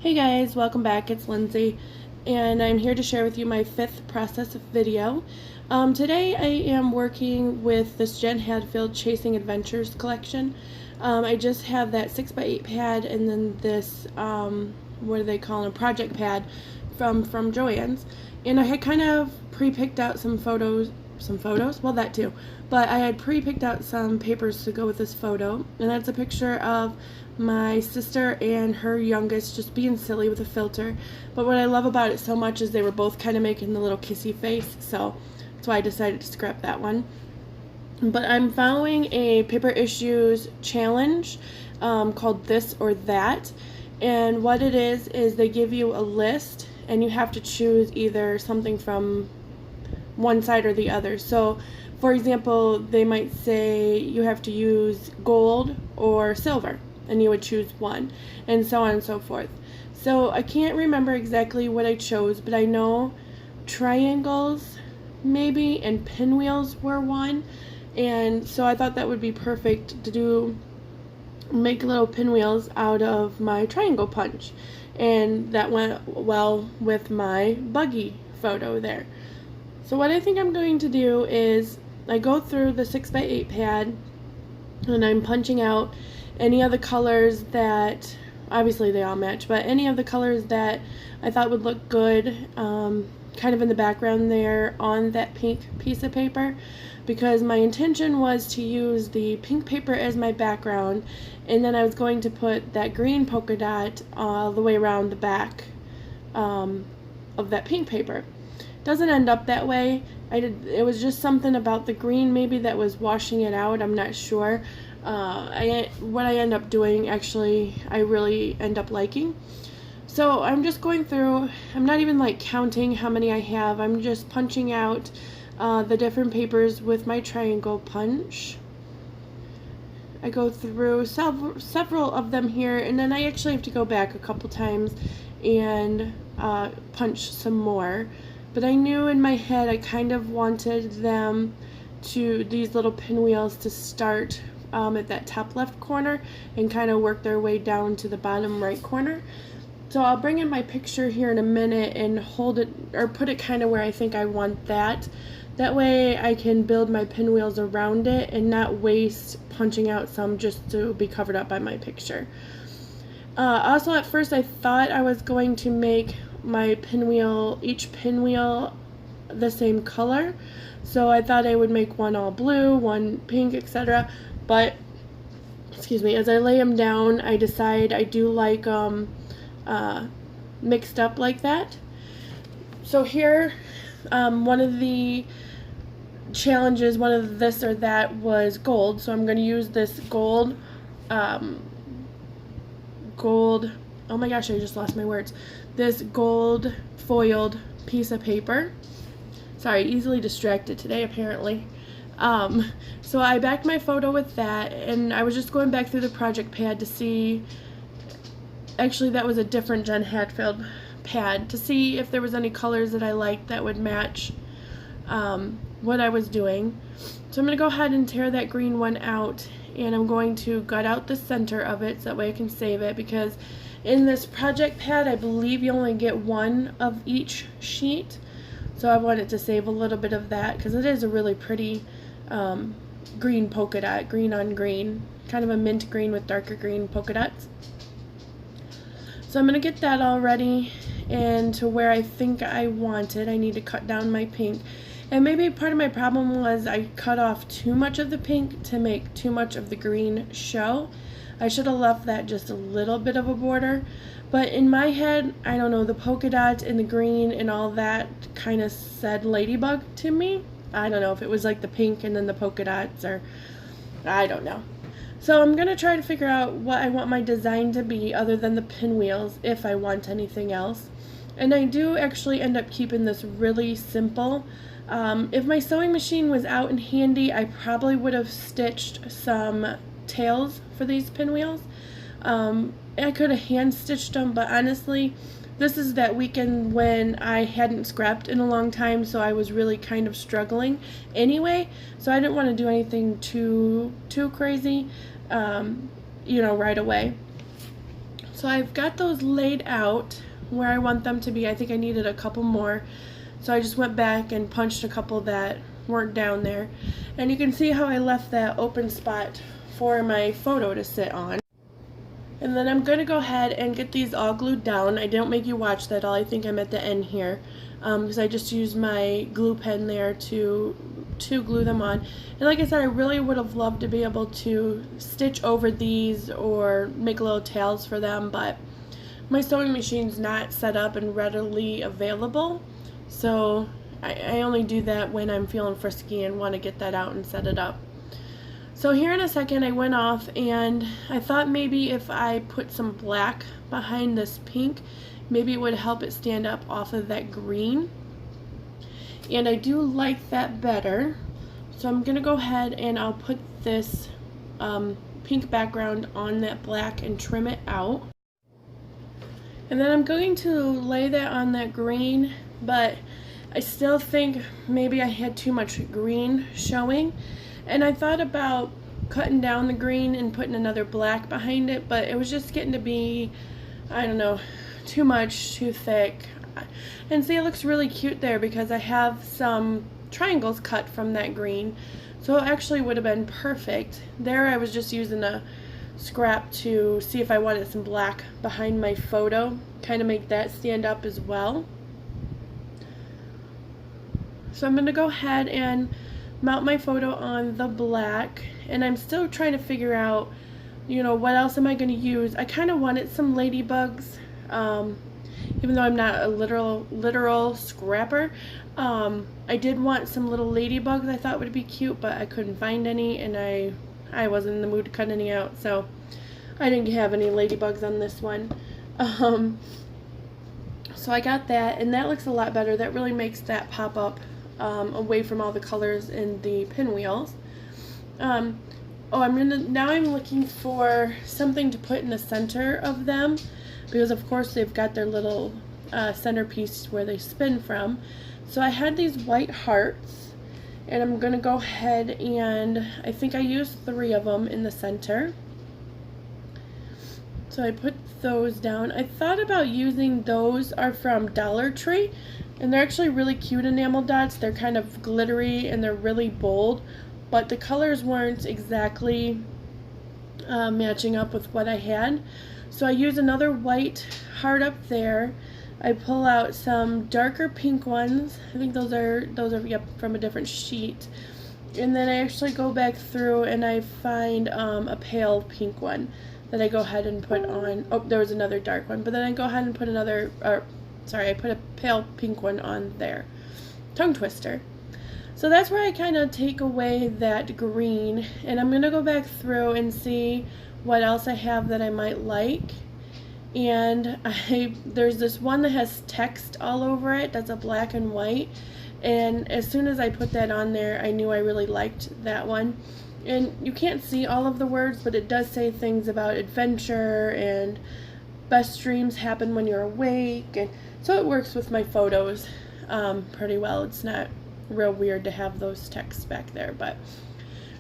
Hey guys, welcome back. It's Lindsay, and I'm here to share with you my 5th process video. Today I am working with this Jen Hadfield Chasing Adventures collection. I just have that 6x8 pad and then this, what do they call it, a project pad from Joann's. And I had kind of pre-picked out some photos, well that too, but I had pre-picked out some papers to go with this photo, and that's a picture of my sister and her youngest just being silly with a filter. But what I love about it so much is they were both kind of making the little kissy face, so that's why I decided to scrap that one. But I'm following a Paper Issues challenge called This or That, and what it is they give you a list and you have to choose either something from one side or the other. So for example, they might say you have to use gold or silver, and you would choose one, and so on and so forth. So I can't remember exactly what I chose, but I know triangles maybe and pinwheels were one, and so I thought that would be perfect to make little pinwheels out of my triangle punch, and that went well with my buggy photo there. So what I think I'm going to do is I go through the 6x8 pad and I'm punching out any of the colors that, obviously they all match, but any of the colors that I thought would look good kind of in the background there on that pink piece of paper, because my intention was to use the pink paper as my background, and then I was going to put that green polka dot all the way around the back of that pink paper. Doesn't end up that way. It was just something about the green maybe that was washing it out. I'm not sure. What I end up doing, actually, I really end up liking. So I'm just going through. I'm not even like counting how many I have. I'm just punching out the different papers with my triangle punch. I go through several of them here, and then I actually have to go back a couple times and punch some more. But I knew in my head I kind of wanted these little pinwheels to start at that top left corner and kind of work their way down to the bottom right corner. So I'll bring in my picture here in a minute and hold it, or put it kind of where I think I want that. That way I can build my pinwheels around it and not waste punching out some just to be covered up by my picture. Also, at first I thought I was going to make my pinwheel, each pinwheel, the same color. So I thought I would make one all blue, one pink, etc. But, excuse me, as I lay them down, I decide I do like mixed up like that. So here, one of the challenges, one of this or that was gold. So I'm going to use this gold, oh my gosh, I just lost my words. This gold foiled piece of paper. Sorry, easily distracted today apparently. So I backed my photo with that, and I was just going back through the project pad to see, actually that was a different Jen Hadfield pad, to see if there was any colors that I liked that would match what I was doing. So I'm going to go ahead and tear that green one out, and I'm going to gut out the center of it so that way I can save it, because in this project pad I believe you only get one of each sheet. So I wanted to save a little bit of that because it is a really pretty green polka dot, green on green, kind of a mint green with darker green polka dots. So I'm going to get that all ready, and to where I think I want it, I need to cut down my pink. And maybe part of my problem was I cut off too much of the pink to make too much of the green show. I should have left that just a little bit of a border. But in my head, I don't know, the polka dot and the green and all that kind of said ladybug to me. I don't know if it was like the pink and then the polka dots, or I don't know. So I'm going to try to figure out what I want my design to be other than the pinwheels, if I want anything else. And I do actually end up keeping this really simple. If my sewing machine was out and handy, I probably would have stitched some tails for these pinwheels. I could have hand stitched them, but honestly, this is that weekend when I hadn't scrapped in a long time, so I was really kind of struggling anyway, so I didn't want to do anything too crazy, right away. So I've got those laid out where I want them to be. I think I needed a couple more, so I just went back and punched a couple that weren't down there. And you can see how I left that open spot for my photo to sit on. And then I'm going to go ahead and get these all glued down. I don't make you watch that all. I think I'm at the end here because I just used my glue pen there to glue them on. And like I said, I really would have loved to be able to stitch over these or make little tails for them, but my sewing machine's not set up and readily available, so I only do that when I'm feeling frisky and want to get that out and set it up. So here in a second I went off and I thought maybe if I put some black behind this pink, maybe it would help it stand up off of that green. And I do like that better. So I'm going to go ahead and I'll put this pink background on that black and trim it out. And then I'm going to lay that on that green, but I still think maybe I had too much green showing. And I thought about cutting down the green and putting another black behind it, but it was just getting to be, I don't know, too much, too thick. And see, it looks really cute there because I have some triangles cut from that green, so it actually would have been perfect. There I was just using a scrap to see if I wanted some black behind my photo, kind of make that stand up as well. So I'm going to go ahead and mount my photo on the black, and I'm still trying to figure out, you know, what else am I going to use. I kind of wanted some ladybugs, even though I'm not a literal scrapper. I did want some little ladybugs I thought would be cute, but I couldn't find any, and I wasn't in the mood to cut any out, so I didn't have any ladybugs on this one. So I got that, and that looks a lot better. That really makes that pop up away from all the colors in the pinwheels. Now I'm looking for something to put in the center of them, because of course they've got their little centerpiece where they spin from. So I had these white hearts, and I'm going to go ahead and I think I used 3 of them in the center. So I put those down. I thought about using those are from Dollar Tree, and they're actually really cute enamel dots. They're kind of glittery and they're really bold, but the colors weren't exactly matching up with what I had. So I use another white heart up there. I pull out some darker pink ones. I think those are yep, from a different sheet. And then I actually go back through and I find a pale pink one that I go ahead and put on. Oh, there was another dark one, but then I go ahead and put another, I put a pale pink one on there. Tongue twister. So that's where I kind of take away that green, and I'm going to go back through and see what else I have that I might like. And there's this one that has text all over it that's a black and white, and as soon as I put that on there I knew I really liked that one. And you can't see all of the words, but it does say things about adventure and best dreams happen when you're awake, and so it works with my photos pretty well. It's not real weird to have those texts back there. But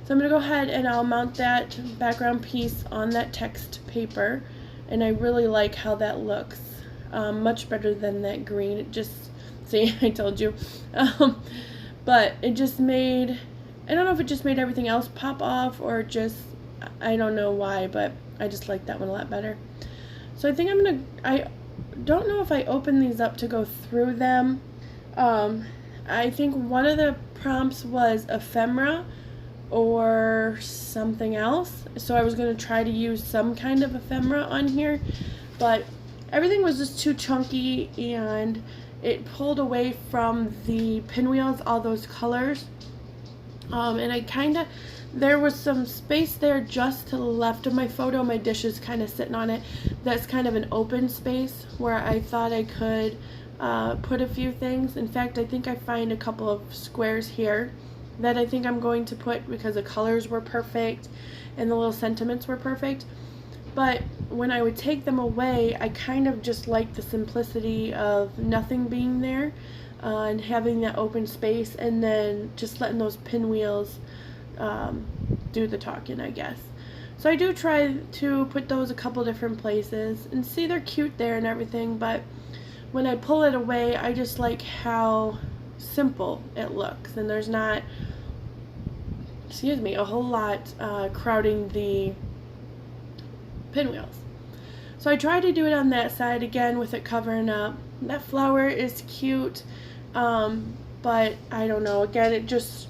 so I'm going to go ahead and I'll mount that background piece on that text paper, and I really like how that looks, much better than that green. It just, see, I told you, but it just made, I don't know if it just made everything else pop off or just, I don't know why, but I just like that one a lot better. So I think I don't know if I open these up to go through them. I think one of the prompts was ephemera or something else, so I was going to try to use some kind of ephemera on here, but everything was just too chunky and it pulled away from the pinwheels, all those colors. And there was some space there just to the left of my photo. My dish is kind of sitting on it. That's kind of an open space where I thought I could put a few things. In fact, I think I find a couple of squares here that I think I'm going to put because the colors were perfect and the little sentiments were perfect. But when I would take them away, I kind of just liked the simplicity of nothing being there and having that open space, and then just letting those pinwheels do the talking, I guess. So I do try to put those a couple different places, and see, they're cute there and everything, but when I pull it away, I just like how simple it looks, and there's not, excuse me, a whole lot crowding the pinwheels. So I tried to do it on that side again with it covering up. That flower is cute, but I don't know, again, it just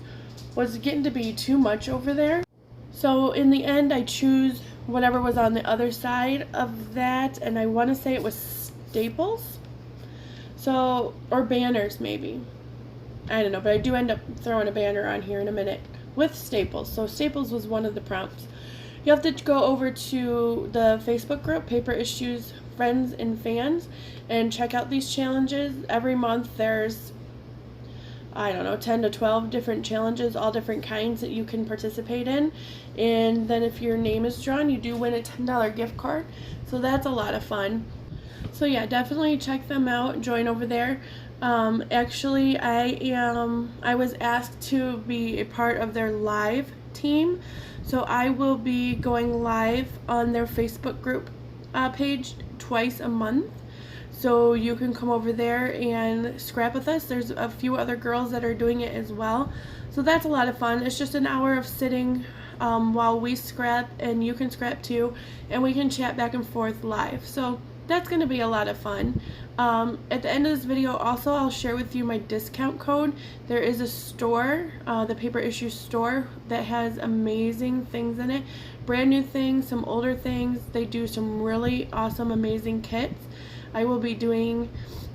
was getting to be too much over there. So in the end, I choose whatever was on the other side of that, and I want to say it was staples, so, or banners maybe. I don't know, but I do end up throwing a banner on here in a minute with staples. So staples was one of the prompts. You have to go over to the Facebook group, Paper Issues Friends and Fans, and check out these challenges. Every month there's, I don't know, 10 to 12 different challenges, all different kinds that you can participate in. And then if your name is drawn, you do win a $10 gift card. So that's a lot of fun. So yeah, definitely check them out, join over there. Actually, I was asked to be a part of their live team. So I will be going live on their Facebook group page twice a month. So you can come over there and scrap with us. There's a few other girls that are doing it as well. So that's a lot of fun. It's just an hour of sitting while we scrap, and you can scrap too, and we can chat back and forth live. So that's going to be a lot of fun. At the end of this video also, I'll share with you my discount code. There is a store, the Paper Issue store, that has amazing things in it. Brand new things, some older things. They do some really awesome, amazing kits. I will be doing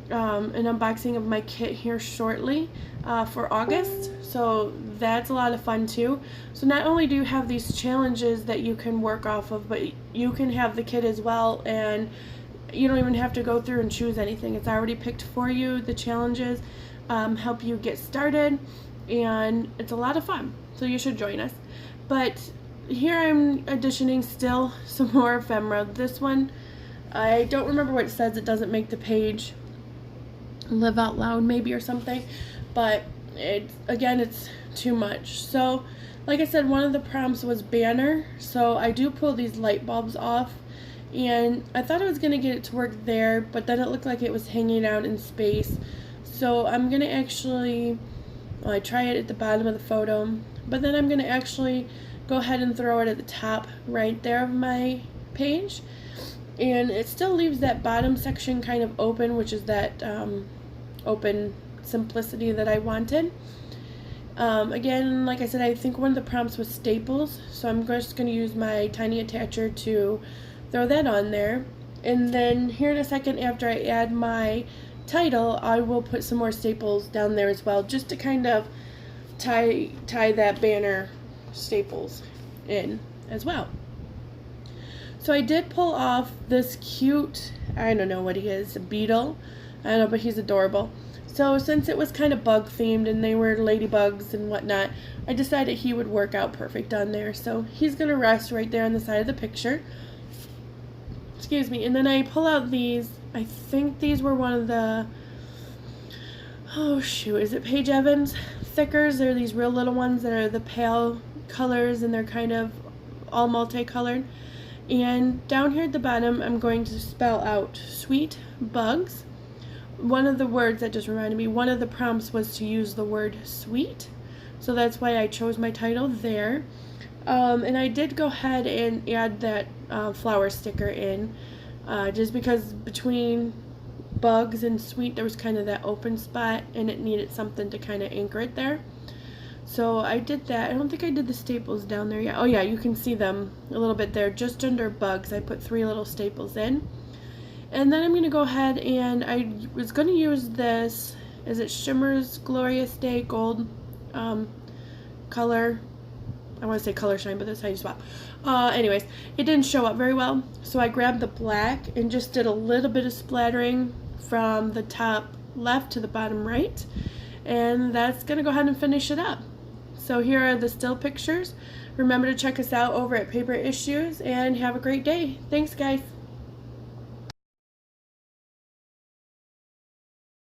an unboxing of my kit here shortly for August, so that's a lot of fun too. So not only do you have these challenges that you can work off of, but you can have the kit as well, and you don't even have to go through and choose anything. It's already picked for you. The challenges help you get started, and it's a lot of fun, so you should join us. But here I'm auditioning still some more ephemera. This one, I don't remember what it says. It doesn't make the page. Live out loud maybe or something, but it's too much. So like I said, one of the prompts was banner, so I do pull these light bulbs off, and I thought I was gonna get it to work there, but then it looked like it was hanging out in space. So I'm gonna actually, well, I try it at the bottom of the photo, but then I'm gonna actually go ahead and throw it at the top right there of my page. And it still leaves that bottom section kind of open, which is that open simplicity that I wanted. Again, like I said, I think one of the prompts was staples, so I'm just going to use my tiny attacher to throw that on there. And then here in a second, after I add my title, I will put some more staples down there as well, just to kind of tie that banner staples in as well. So I did pull off this cute, I don't know what he is, a beetle. I don't know, but he's adorable. So since it was kind of bug themed and they were ladybugs and whatnot, I decided he would work out perfect on there. So he's going to rest right there on the side of the picture. Excuse me. And then I pull out these, I think these were one of the, oh shoot, is it Paige Evans stickers? They're these real little ones that are the pale colors, and they're kind of all multicolored. And down here at the bottom, I'm going to spell out sweet bugs. One of the words that just reminded me, one of the prompts was to use the word sweet. So that's why I chose my title there. And I did go ahead and add that flower sticker in, just because between bugs and sweet there was kind of that open spot, and it needed something to kind of anchor it there. So I did that. I don't think I did the staples down there yet. Oh yeah, you can see them a little bit there, just under bugs. I put 3 little staples in. And then I'm going to go ahead, and I was going to use this, is it Shimmer's Glorious Day Gold color? I want to say color shine, but that's how you swap. Anyways, it didn't show up very well, so I grabbed the black and just did a little bit of splattering from the top left to the bottom right. And that's going to go ahead and finish it up. So here are the still pictures. Remember to check us out over at Paper Issues, and have a great day. Thanks, guys.